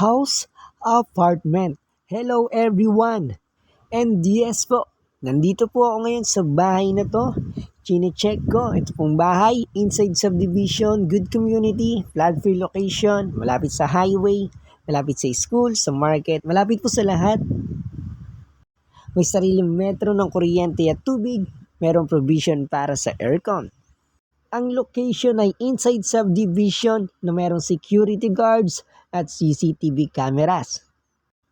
house apartment. Hello everyone! And yes po, nandito po ako ngayon sa bahay na to. Chine-check ko, ito pong bahay, inside subdivision, good community, flood-free location, malapit sa highway, malapit sa school, sa market, malapit po sa lahat. May sariling metro ng kuryente at tubig, merong provision para sa aircon. Ang location ay inside subdivision na merong security guards at CCTV cameras.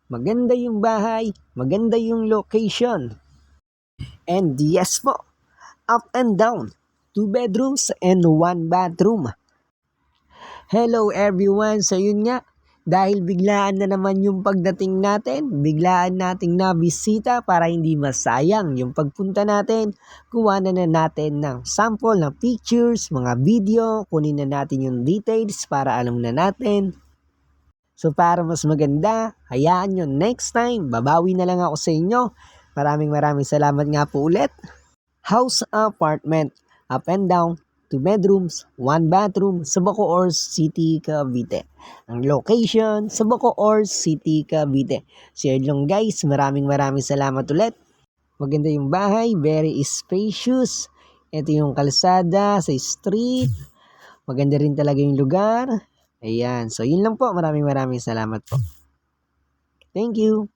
Maganda yung bahay, maganda yung location. And yes po, up and down, 2 bedrooms and 1 bathroom. Hello everyone, so yun nga, dahil biglaan na naman yung pagdating natin, biglaan nating nabisita para hindi masayang yung pagpunta natin, kuha na natin ng sample ng pictures, mga video, kunin na natin yung details para alam na natin. So para mas maganda, hayaan nyo next time, babawi na lang ako sa inyo. Maraming salamat nga po ulit. House apartment, up and down, 2 bedrooms, 1 bathroom sa Bacoor City, Cavite. Ang location sa Bacoor City, Cavite. So yun lang guys, maraming salamat ulit. Maganda yung bahay, very spacious. Ito yung kalsada sa street. Maganda rin talaga yung lugar. Ayan, so yun lang po. Maraming salamat po. Thank you.